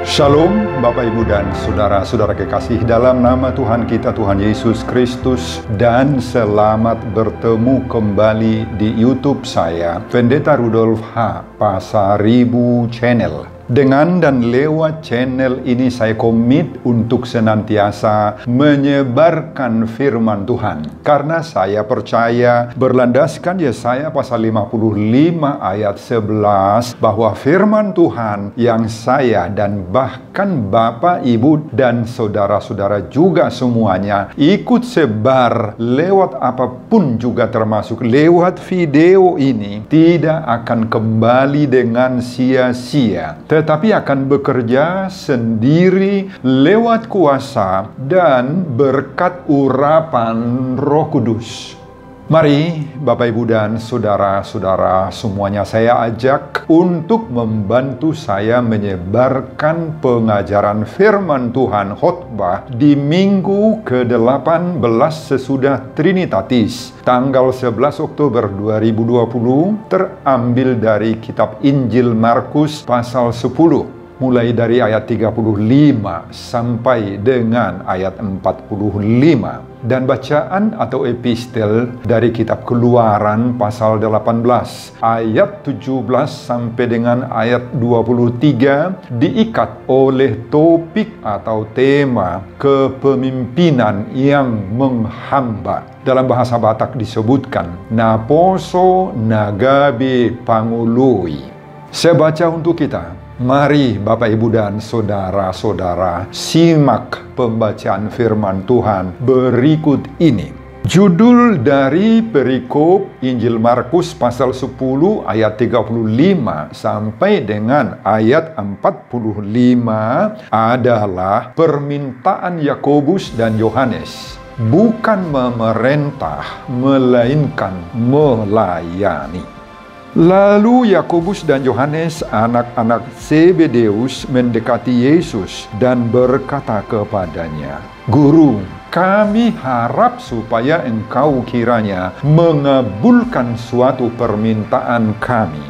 Shalom Bapak Ibu dan Saudara-saudara kekasih dalam nama Tuhan kita Tuhan Yesus Kristus, dan selamat bertemu kembali di YouTube saya, Pendeta Rudolf H. Pasaribu Channel. Dengan dan lewat channel ini saya komit untuk senantiasa menyebarkan firman Tuhan. Karena saya percaya berlandaskan Yesaya pasal 55 ayat 11 bahwa firman Tuhan yang saya dan bahkan Bapak, Ibu, dan saudara-saudara juga semuanya ikut sebar lewat apapun, juga termasuk lewat video ini, tidak akan kembali dengan sia-sia, tetapi akan bekerja sendiri lewat kuasa dan berkat urapan Roh Kudus. Mari Bapak, Ibu, dan saudara-saudara semuanya saya ajak untuk membantu saya menyebarkan pengajaran firman Tuhan khotbah di minggu ke-18 sesudah Trinitatis, tanggal 11 Oktober 2020, terambil dari kitab Injil Markus pasal 10. Mulai dari ayat 35 sampai dengan ayat 45. Dan bacaan atau epistel dari kitab Keluaran pasal 18 ayat 17 sampai dengan ayat 23 diikat oleh topik atau tema kepemimpinan yang menghamba. Dalam bahasa Batak disebutkan Naposo Nagabe Pangului. Saya baca untuk kita. Mari Bapak, Ibu, dan saudara-saudara simak pembacaan firman Tuhan berikut ini. Judul dari perikop Injil Markus pasal 10 ayat 35 sampai dengan ayat 45 adalah permintaan Yakobus dan Yohanes. Bukan memerintah, melainkan melayani. Lalu Yakobus dan Yohanes, anak-anak Zebedeus, mendekati Yesus dan berkata kepadanya, "Guru, kami harap supaya engkau kiranya mengabulkan suatu permintaan kami."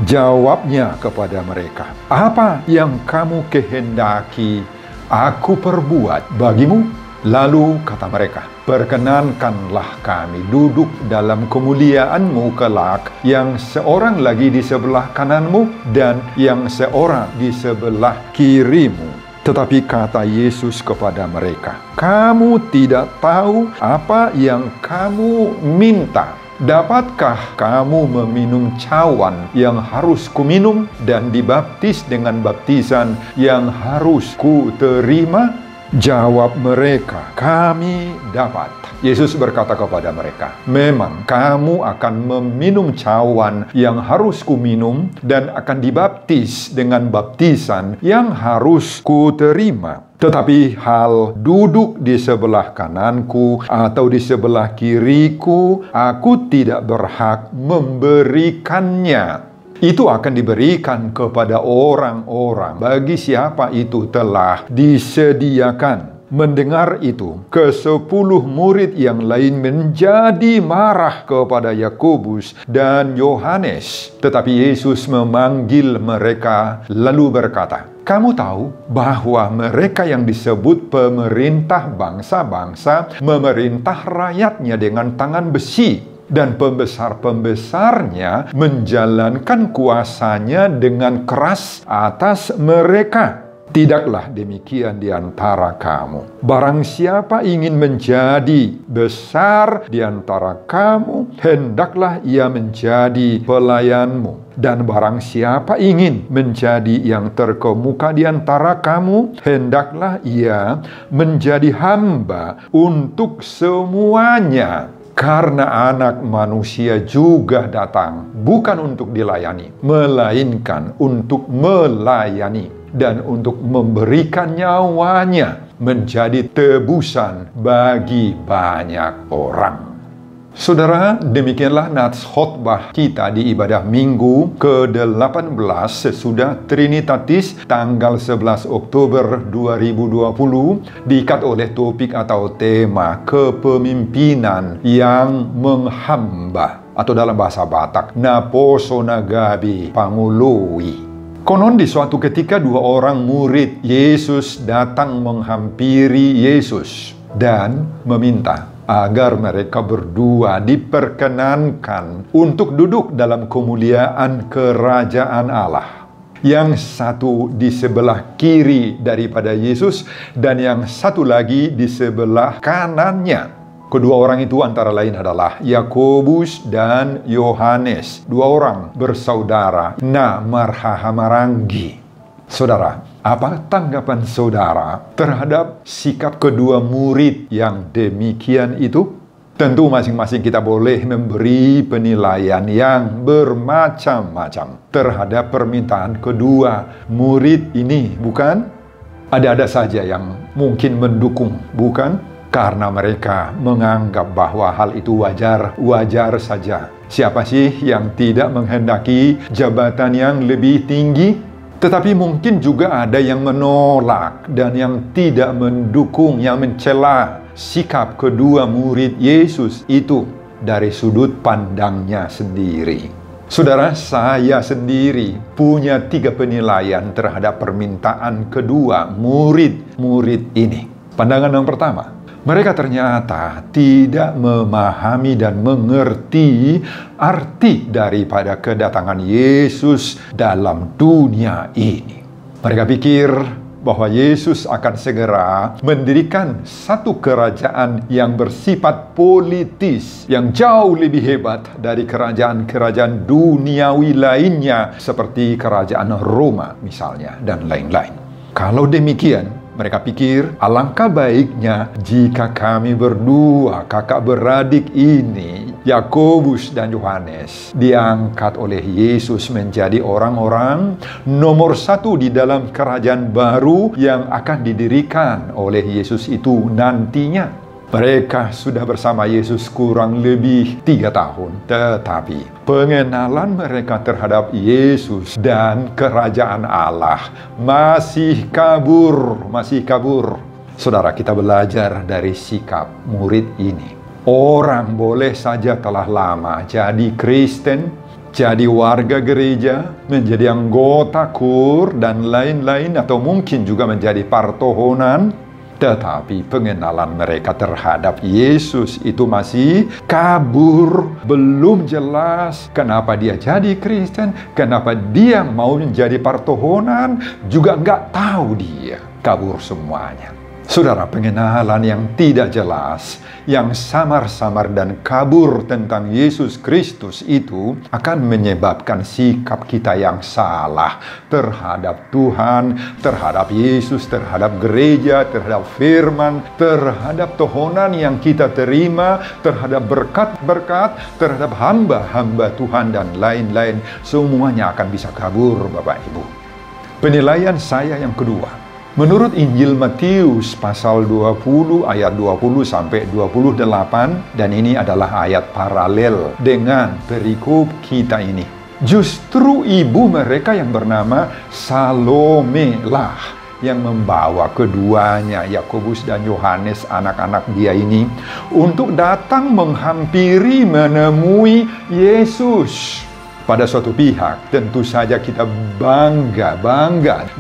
Jawabnya kepada mereka, "Apa yang kamu kehendaki aku perbuat bagimu?" Lalu kata mereka, "Perkenankanlah kami duduk dalam kemuliaan-Mu kelak, yang seorang lagi di sebelah kanan-Mu dan yang seorang di sebelah kiri-Mu." Tetapi kata Yesus kepada mereka, "Kamu tidak tahu apa yang kamu minta. Dapatkah kamu meminum cawan yang harus kuminum dan dibaptis dengan baptisan yang harus kuterima?" Jawab mereka, "Kami dapat." Yesus berkata kepada mereka, "Memang kamu akan meminum cawan yang harus kuminum dan akan dibaptis dengan baptisan yang harus kuterima. Tetapi hal duduk di sebelah kananku atau di sebelah kiriku, aku tidak berhak memberikannya. Itu akan diberikan kepada orang-orang bagi siapa itu telah disediakan." Mendengar itu, ke-10 murid yang lain menjadi marah kepada Yakobus dan Yohanes. Tetapi Yesus memanggil mereka lalu berkata, "Kamu tahu bahwa mereka yang disebut pemerintah bangsa-bangsa memerintah rakyatnya dengan tangan besi, dan pembesar-pembesarnya menjalankan kuasanya dengan keras atas mereka. Tidaklah demikian di antara kamu. Barang siapa ingin menjadi besar di antara kamu, hendaklah ia menjadi pelayanmu. Dan barang siapa ingin menjadi yang terkemuka di antara kamu, hendaklah ia menjadi hamba untuk semuanya. Karena Anak Manusia juga datang bukan untuk dilayani, melainkan untuk melayani dan untuk memberikan nyawanya menjadi tebusan bagi banyak orang. Saudara, demikianlah nats khotbah kita di ibadah minggu ke-18 sesudah Trinitatis tanggal 11 Oktober 2020, diikat oleh topik atau tema kepemimpinan yang menghamba, atau dalam bahasa Batak, Naposo Nagabe Pangului. Konon di suatu ketika dua orang murid Yesus datang menghampiri Yesus dan meminta agar mereka berdua diperkenankan untuk duduk dalam kemuliaan kerajaan Allah. Yang satu di sebelah kiri daripada Yesus dan yang satu lagi di sebelah kanannya. Kedua orang itu antara lain adalah Yakobus dan Yohanes, dua orang bersaudara marhahamaranggi. Saudara, apa tanggapan saudara terhadap sikap kedua murid yang demikian itu? Tentu masing-masing kita boleh memberi penilaian yang bermacam-macam terhadap permintaan kedua murid ini, bukan? Ada-ada saja yang mungkin mendukung, bukan? Karena mereka menganggap bahwa hal itu wajar saja. Siapa sih yang tidak menghendaki jabatan yang lebih tinggi? Tetapi mungkin juga ada yang menolak dan yang tidak mendukung, yang mencela sikap kedua murid Yesus itu dari sudut pandangnya sendiri. Saudara, saya sendiri punya 3 penilaian terhadap permintaan kedua murid-murid ini. Pandangan yang pertama, mereka ternyata tidak memahami dan mengerti arti daripada kedatangan Yesus dalam dunia ini. Mereka pikir bahwa Yesus akan segera mendirikan satu kerajaan yang bersifat politis, yang jauh lebih hebat dari kerajaan-kerajaan duniawi lainnya, seperti kerajaan Roma misalnya, dan lain-lain. Kalau demikian, mereka pikir alangkah baiknya jika kami berdua kakak beradik ini, Yakobus dan Yohanes, diangkat oleh Yesus menjadi orang-orang nomor 1 di dalam kerajaan baru yang akan didirikan oleh Yesus itu nantinya. Mereka sudah bersama Yesus kurang lebih 3 tahun. Tetapi pengenalan mereka terhadap Yesus dan kerajaan Allah masih kabur. Saudara, kita belajar dari sikap murid ini. Orang boleh saja telah lama jadi Kristen, jadi warga gereja, menjadi anggota KUR, dan lain-lain, atau mungkin juga menjadi partohonan. Tetapi pengenalan mereka terhadap Yesus itu masih kabur, belum jelas kenapa dia jadi Kristen, kenapa dia mau menjadi partohonan, juga nggak tahu dia, kabur semuanya. Saudara, pengenalan yang tidak jelas, yang samar-samar dan kabur tentang Yesus Kristus itu akan menyebabkan sikap kita yang salah terhadap Tuhan, terhadap Yesus, terhadap gereja, terhadap firman, terhadap tohonan yang kita terima, terhadap berkat-berkat, terhadap hamba-hamba Tuhan, dan lain-lain. Semuanya akan bisa kabur, Bapak Ibu. Penilaian saya yang kedua, menurut Injil Matius pasal 20 ayat 20 sampai 28, dan ini adalah ayat paralel dengan perikop kita ini. Justru ibu mereka yang bernama Salome lah yang membawa keduanya, Yakobus dan Yohanes, anak-anak dia ini, untuk datang menghampiri, menemui Yesus. Pada suatu pihak, tentu saja kita bangga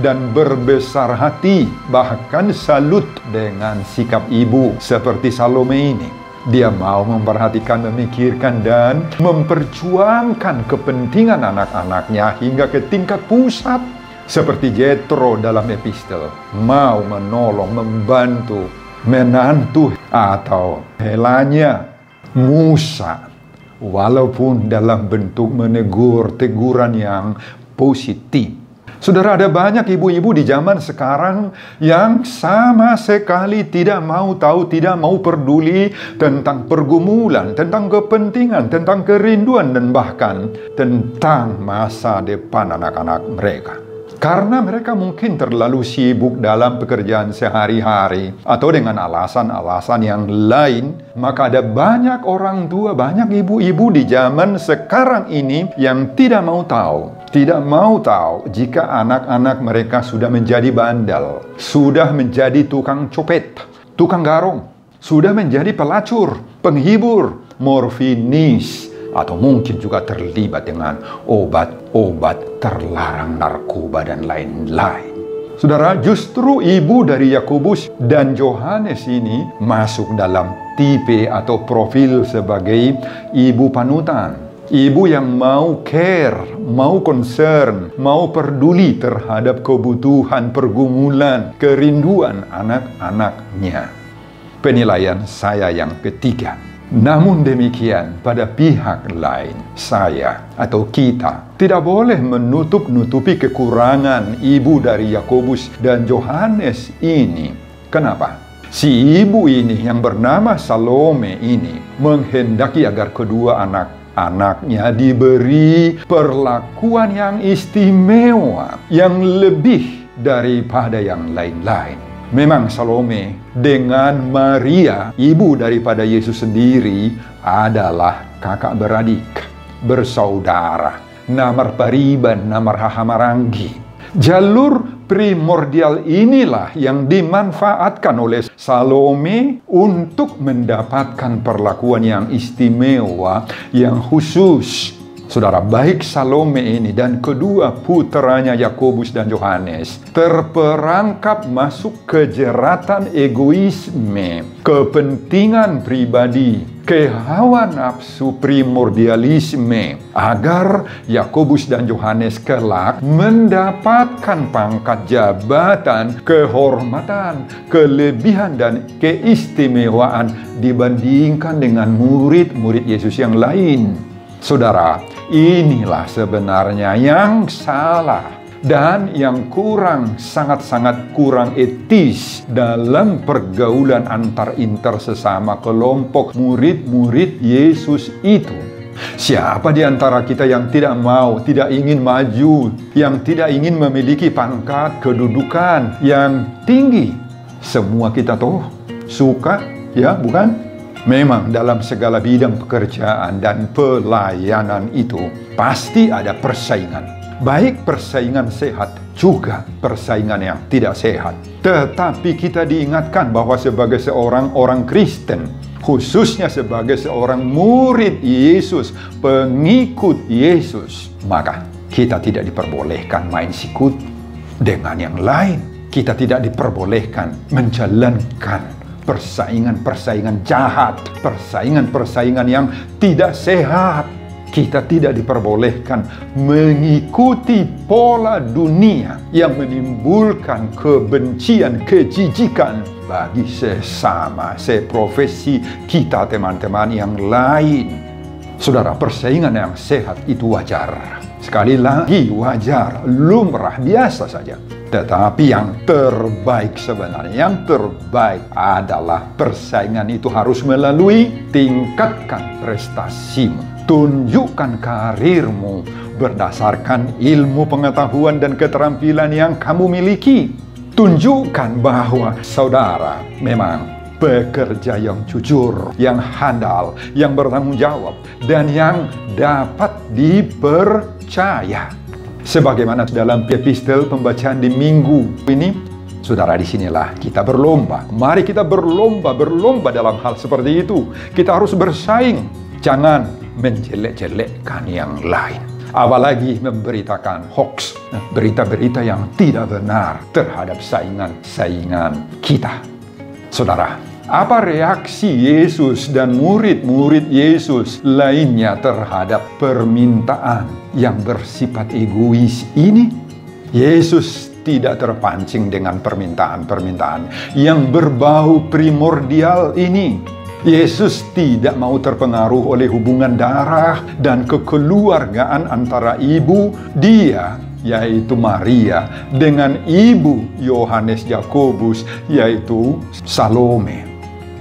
dan berbesar hati, bahkan salut dengan sikap ibu seperti Salome ini. Dia mau memperhatikan, memikirkan, dan memperjuangkan kepentingan anak-anaknya hingga ke tingkat pusat. Seperti Jethro dalam epistel, mau menolong, membantu menantu atau helanya Musa, walaupun dalam bentuk menegur, teguran yang positif. Saudara, ada banyak ibu-ibu di zaman sekarang yang sama sekali tidak mau tahu, tidak mau peduli tentang pergumulan, tentang kepentingan, tentang kerinduan, dan bahkan tentang masa depan anak-anak mereka. Karena mereka mungkin terlalu sibuk dalam pekerjaan sehari-hari atau dengan alasan-alasan yang lain, maka ada banyak orang tua, banyak ibu-ibu di zaman sekarang ini yang tidak mau tahu jika anak-anak mereka sudah menjadi bandel, sudah menjadi tukang copet, tukang garong, sudah menjadi pelacur, penghibur, morfinis, atau mungkin juga terlibat dengan obat-obat terlarang, narkoba, dan lain-lain. Saudara, justru ibu dari Yakobus dan Yohanes ini masuk dalam tipe atau profil sebagai ibu panutan. Ibu yang mau care, mau concern, mau peduli terhadap kebutuhan, pergumulan, kerinduan anak-anaknya. Penilaian saya yang ketiga. Namun demikian, pada pihak lain, saya atau kita tidak boleh menutup-nutupi kekurangan ibu dari Yakobus dan Yohanes ini. Kenapa? Si ibu ini yang bernama Salome ini menghendaki agar kedua anak-anaknya diberi perlakuan yang istimewa, yang lebih daripada yang lain-lain. Memang Salome dengan Maria, ibu daripada Yesus sendiri, adalah kakak beradik, bersaudara, namar pariban, namar hahamaranggi. Jalur primordial inilah yang dimanfaatkan oleh Salome untuk mendapatkan perlakuan yang istimewa, yang khusus. Saudara, baik Salome ini dan kedua putranya Yakobus dan Yohanes terperangkap masuk ke jeratan egoisme, kepentingan pribadi, kehawa nafsu primordialisme, agar Yakobus dan Yohanes kelak mendapatkan pangkat jabatan, kehormatan, kelebihan, dan keistimewaan dibandingkan dengan murid-murid Yesus yang lain. Saudara, inilah sebenarnya yang salah dan yang sangat-sangat kurang etis dalam pergaulan inter sesama kelompok murid-murid Yesus itu. Siapa di antara kita yang tidak ingin maju, yang tidak ingin memiliki pangkat kedudukan yang tinggi? Semua kita suka, ya bukan? Memang dalam segala bidang pekerjaan dan pelayanan itu pasti ada persaingan. Baik persaingan sehat, juga persaingan yang tidak sehat. Tetapi kita diingatkan bahwa sebagai seorang orang Kristen, khususnya sebagai seorang murid Yesus, pengikut Yesus, maka kita tidak diperbolehkan main sikut dengan yang lain. Kita tidak diperbolehkan menjalankan persaingan-persaingan jahat, persaingan-persaingan yang tidak sehat. Kita tidak diperbolehkan mengikuti pola dunia yang menimbulkan kebencian, kejijikan bagi sesama, seprofesi kita, teman-teman yang lain. Saudara, persaingan yang sehat itu wajar. Sekali lagi wajar, lumrah, biasa saja. Tetapi yang terbaik sebenarnya, yang terbaik adalah persaingan itu harus melalui tingkatkan prestasimu. Tunjukkan karirmu berdasarkan ilmu, pengetahuan, dan keterampilan yang kamu miliki. Tunjukkan bahwa saudara memang pekerja yang jujur, yang handal, yang bertanggung jawab, dan yang dapat dipercaya. Sebagaimana dalam epistel pembacaan di minggu ini, saudara, disinilah kita berlomba. Mari kita berlomba dalam hal seperti itu. Kita harus bersaing. Jangan menjelek-jelekkan yang lain. Apalagi memberitakan hoax, berita-berita yang tidak benar terhadap saingan-saingan kita. Saudara, apa reaksi Yesus dan murid-murid Yesus lainnya terhadap permintaan yang bersifat egois ini? Yesus tidak terpancing dengan permintaan-permintaan yang berbau primordial ini. Yesus tidak mau terpengaruh oleh hubungan darah dan kekeluargaan antara ibu dia, yaitu Maria, dengan ibu Yohanes Yakobus, yaitu Salome.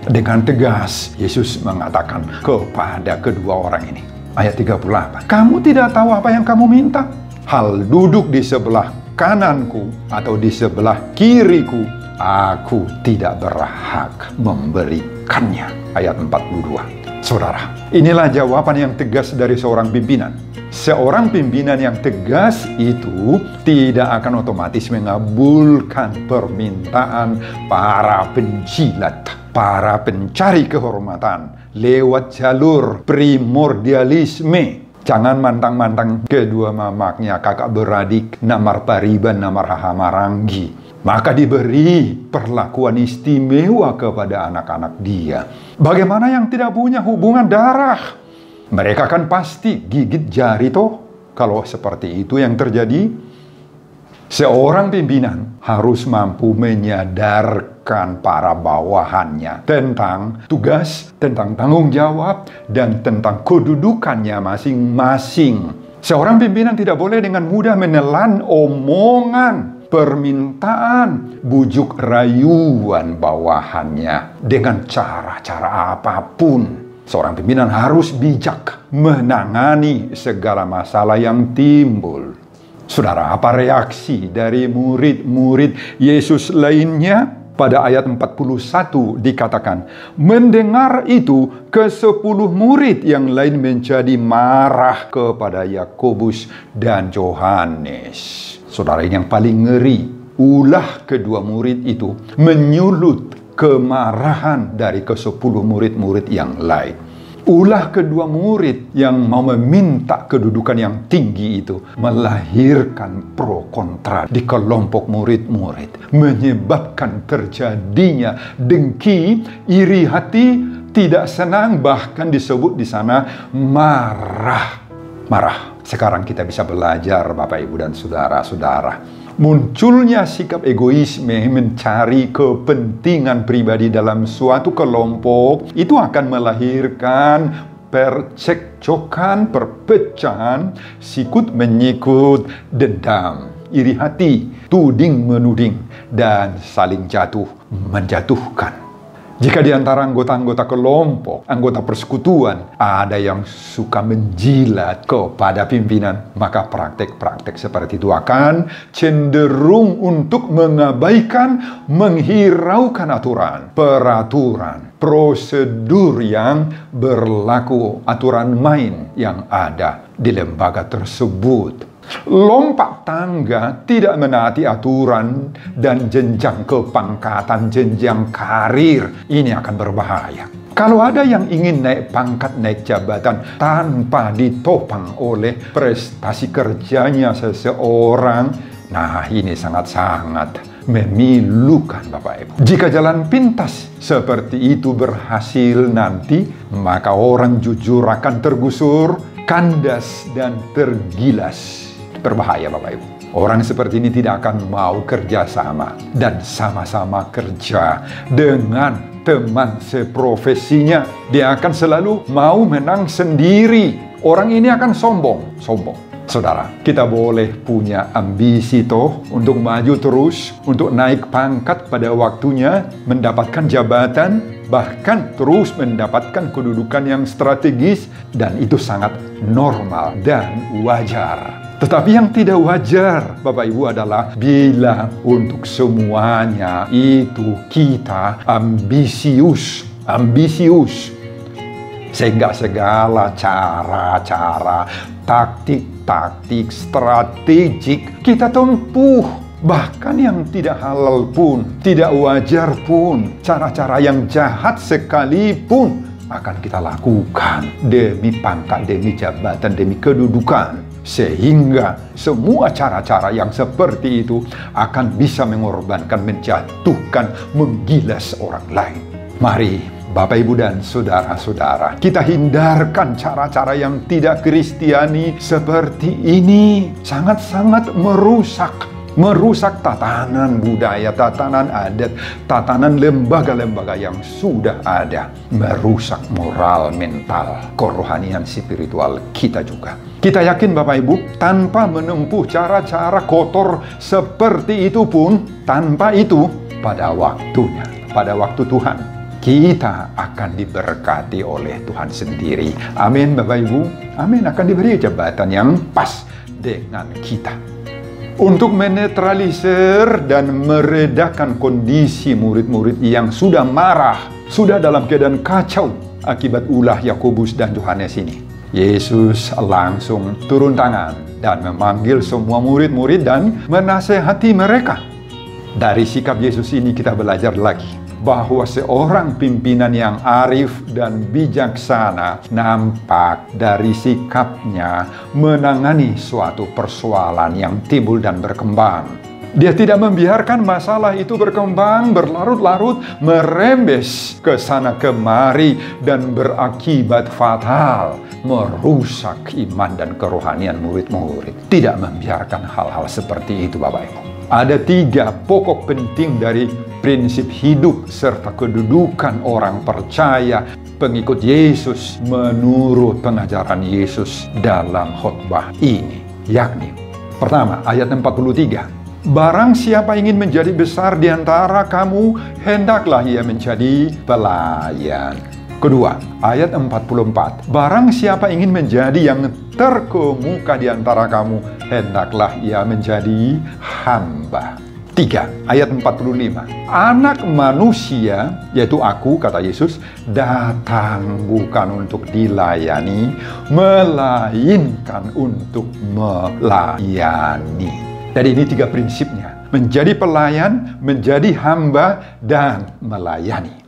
Dengan tegas, Yesus mengatakan kepada kedua orang ini. Ayat 38. Kamu tidak tahu apa yang kamu minta? Hal duduk di sebelah kananku atau di sebelah kiriku, aku tidak berhak memberikannya. Ayat 42. Saudara, inilah jawaban yang tegas dari seorang pimpinan. Seorang pimpinan yang tegas itu tidak akan otomatis mengabulkan permintaan para penjilat, para pencari kehormatan lewat jalur primordialisme. Jangan mantang-mantang kedua mamaknya, kakak beradik, namar pariban, namar hahamaranggi. Maka diberi perlakuan istimewa kepada anak-anak dia. Bagaimana yang tidak punya hubungan darah? Mereka kan pasti gigit jari toh. Kalau seperti itu yang terjadi, seorang pimpinan harus mampu menyadarkan para bawahannya tentang tugas, tentang tanggung jawab, dan tentang kedudukannya masing-masing. Seorang pimpinan tidak boleh dengan mudah menelan omongan, permintaan, bujuk rayuan bawahannya dengan cara-cara apapun. Seorang pimpinan harus bijak menangani segala masalah yang timbul. Saudara, apa reaksi dari murid-murid Yesus lainnya? Pada ayat 41 dikatakan, mendengar itu ke-10 murid yang lain menjadi marah kepada Yakobus dan Yohanes. Saudara, ini yang paling ngeri. Ulah kedua murid itu menyulut kemarahan dari ke-10 murid-murid yang lain. Ulah kedua murid yang mau meminta kedudukan yang tinggi itu melahirkan pro kontra di kelompok murid-murid, menyebabkan terjadinya dengki, iri hati, tidak senang, bahkan disebut di sana marah. Sekarang kita bisa belajar, Bapak, Ibu, dan saudara-saudara. Munculnya sikap egoisme mencari kepentingan pribadi dalam suatu kelompok itu akan melahirkan percekcokan, perpecahan, sikut menyikut, dendam, iri hati, tuding menuding, dan saling jatuh menjatuhkan. Jika di antara anggota-anggota kelompok, anggota persekutuan, ada yang suka menjilat kepada pimpinan, maka praktek-praktek seperti itu akan cenderung untuk mengabaikan, menghiraukan aturan, peraturan, prosedur yang berlaku, aturan main yang ada di lembaga tersebut. Lompat tangga, tidak menaati aturan dan jenjang kepangkatan, jenjang karir, ini akan berbahaya. Kalau ada yang ingin naik pangkat, naik jabatan tanpa ditopang oleh prestasi kerjanya seseorang, nah ini sangat-sangat memilukan, Bapak Ibu. Jika jalan pintas seperti itu berhasil nanti, maka orang jujur akan tergusur, kandas, dan tergilas. Berbahaya, Bapak Ibu. Orang seperti ini tidak akan mau kerja sama dan sama-sama kerja dengan teman seprofesinya. Dia akan selalu mau menang sendiri. Orang ini akan sombong. Saudara, kita boleh punya ambisi toh untuk maju terus, untuk naik pangkat pada waktunya, mendapatkan jabatan, bahkan terus mendapatkan kedudukan yang strategis, dan itu sangat normal dan wajar. Tetapi yang tidak wajar, Bapak Ibu, adalah bila untuk semuanya itu kita ambisius. Sehingga segala cara-cara, taktik-taktik, strategik kita tempuh. Bahkan yang tidak halal pun, tidak wajar pun, cara-cara yang jahat sekalipun akan kita lakukan demi pangkat, demi jabatan, demi kedudukan. Sehingga semua cara-cara yang seperti itu akan bisa mengorbankan, menjatuhkan, menggilas orang lain. Mari, Bapak, Ibu, dan saudara-saudara, kita hindarkan cara-cara yang tidak Kristiani seperti ini. Sangat-sangat merusak tatanan budaya, tatanan adat, tatanan lembaga-lembaga yang sudah ada. Merusak moral, mental, kerohanian spiritual kita juga. Kita yakin, Bapak Ibu, tanpa menempuh cara-cara kotor seperti itu pun, tanpa itu, pada waktunya, pada waktu Tuhan, kita akan diberkati oleh Tuhan sendiri. Amin, Bapak Ibu. Amin, akan diberi jabatan yang pas dengan kita. Untuk menetralisir dan meredakan kondisi murid-murid yang sudah marah, sudah dalam keadaan kacau akibat ulah Yakobus dan Yohanes ini, Yesus langsung turun tangan dan memanggil semua murid-murid dan menasehati mereka. Dari sikap Yesus ini kita belajar lagi bahwa seorang pimpinan yang arif dan bijaksana nampak dari sikapnya menangani suatu persoalan yang timbul dan berkembang. Dia tidak membiarkan masalah itu berkembang, berlarut-larut, merembes ke sana kemari, dan berakibat fatal, merusak iman dan kerohanian murid-murid. Tidak membiarkan hal-hal seperti itu, Bapak Ibu. Ada 3 pokok penting dari prinsip hidup serta kedudukan orang percaya pengikut Yesus menurut pengajaran Yesus dalam khotbah ini. Yakni, pertama, ayat 43. Barang siapa ingin menjadi besar di antara kamu, hendaklah ia menjadi pelayan. Kedua, ayat 44. Barang siapa ingin menjadi yang terkemuka di antara kamu, hendaklah ia menjadi hamba. 3, ayat 45. Anak manusia, yaitu aku, kata Yesus, datang bukan untuk dilayani, melainkan untuk melayani. Jadi ini 3 prinsipnya. Menjadi pelayan, menjadi hamba, dan melayani.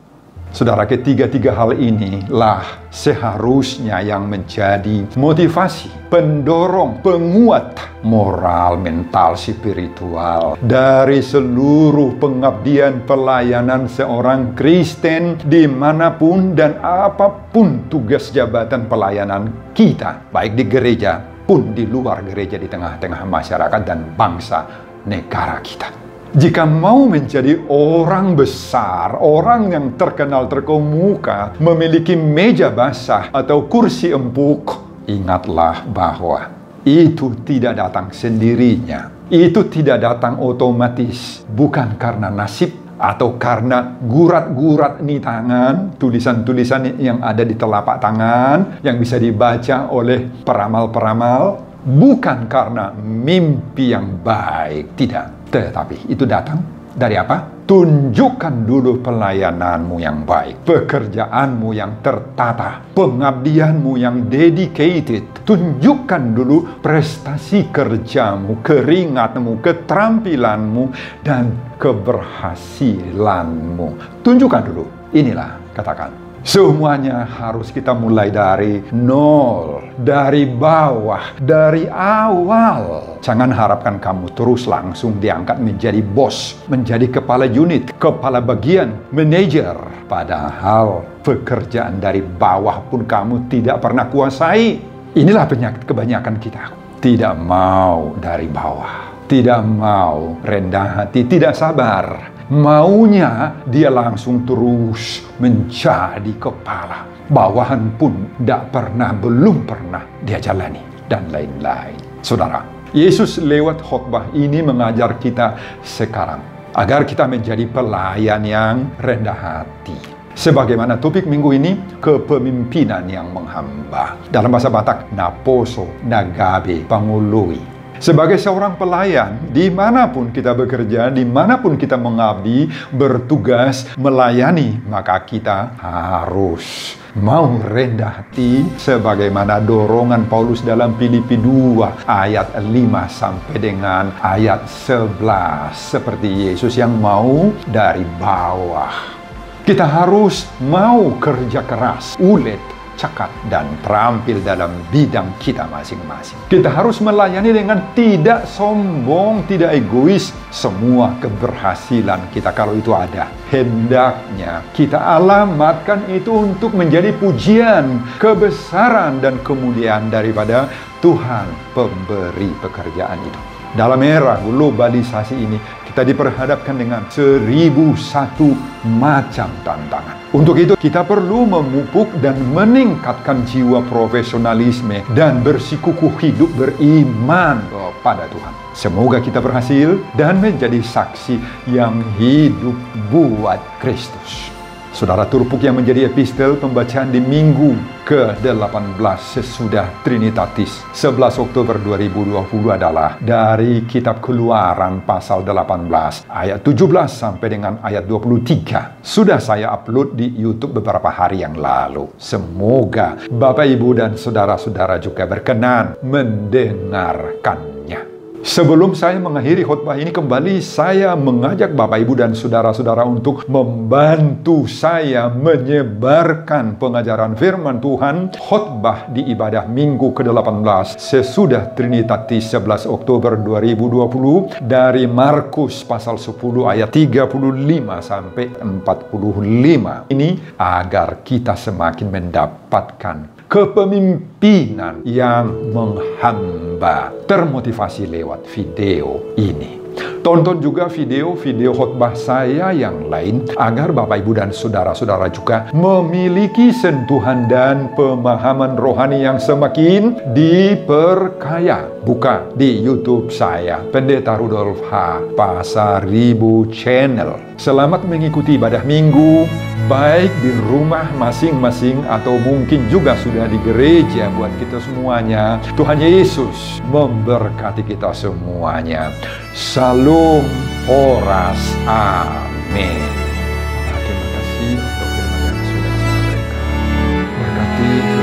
Saudara, ketiga-tiga hal inilah seharusnya yang menjadi motivasi, pendorong, penguat moral, mental, spiritual dari seluruh pengabdian pelayanan seorang Kristen dimanapun dan apapun tugas jabatan pelayanan kita, baik di gereja pun di luar gereja, di tengah-tengah masyarakat dan bangsa negara kita. Jika mau menjadi orang besar, orang yang terkenal terkemuka, memiliki meja basah atau kursi empuk, ingatlah bahwa itu tidak datang sendirinya. Itu tidak datang otomatis, bukan karena nasib atau karena gurat-gurat di tangan, tulisan-tulisan yang ada di telapak tangan yang bisa dibaca oleh peramal-peramal, bukan karena mimpi yang baik, tidak. Tetapi itu datang dari apa? Tunjukkan dulu pelayananmu yang baik, pekerjaanmu yang tertata, pengabdianmu yang dedicated. Tunjukkan dulu prestasi kerjamu, keringatmu, keterampilanmu, dan keberhasilanmu. Tunjukkan dulu. Inilah, katakan. Semuanya harus kita mulai dari nol, dari bawah, dari awal. Jangan harapkan kamu terus langsung diangkat menjadi bos, menjadi kepala unit, kepala bagian, manajer. Padahal pekerjaan dari bawah pun kamu tidak pernah kuasai. Inilah penyakit kebanyakan kita. Tidak mau dari bawah, tidak mau rendah hati, tidak sabar. Maunya dia langsung terus menjadi kepala. Bawahan pun belum pernah dia jalani, dan lain-lain. Saudara, Yesus lewat khotbah ini mengajar kita sekarang agar kita menjadi pelayan yang rendah hati. Sebagaimana topik minggu ini, kepemimpinan yang menghamba. Dalam bahasa Batak, naposo, nagabe, pangului. Sebagai seorang pelayan, dimanapun kita bekerja, dimanapun kita mengabdi, bertugas, melayani, maka kita harus mau rendah hati sebagaimana dorongan Paulus dalam Filipi 2 ayat 5 sampai dengan ayat 11. Seperti Yesus yang mau dari bawah. Kita harus mau kerja keras, ulet, cakap, dan terampil dalam bidang kita masing-masing. Kita harus melayani dengan tidak sombong, tidak egois. Semua keberhasilan kita, kalau itu ada, hendaknya kita alamatkan itu untuk menjadi pujian, kebesaran, dan kemuliaan daripada Tuhan pemberi pekerjaan itu. Dalam era globalisasi ini, kita diperhadapkan dengan 1001 macam tantangan. Untuk itu, kita perlu memupuk dan meningkatkan jiwa profesionalisme dan bersikukuh hidup beriman kepada Tuhan. Semoga kita berhasil dan menjadi saksi yang hidup buat Kristus. Saudara, turpuk yang menjadi epistel pembacaan di minggu ke-18 sesudah Trinitatis 11 Oktober 2020 adalah dari kitab Keluaran pasal 18 ayat 17 sampai dengan ayat 23. Sudah saya upload di YouTube beberapa hari yang lalu. Semoga Bapak, Ibu, dan saudara-saudara juga berkenan mendengarkannya. Sebelum saya mengakhiri khotbah ini kembali, saya mengajak Bapak, Ibu, dan saudara-saudara untuk membantu saya menyebarkan pengajaran firman Tuhan khotbah di ibadah Minggu ke-18 sesudah Trinitatis 11 Oktober 2020 dari Markus pasal 10 ayat 35 sampai 45. Ini agar kita semakin mendapatkan kepemimpinan yang menghamba. Termotivasi lewat video ini. Tonton juga video-video khotbah saya yang lain agar Bapak, Ibu, dan saudara-saudara juga memiliki sentuhan dan pemahaman rohani yang semakin diperkaya. Buka di YouTube saya, Pendeta Rudolf H. Pasaribu Channel. Selamat mengikuti ibadah Minggu, baik di rumah masing-masing atau mungkin juga sudah di gereja buat kita semuanya. Tuhan Yesus memberkati kita semuanya. Shalom, Horas, amin. Terima kasih untuk firman yang sudah saya berikan. Berkati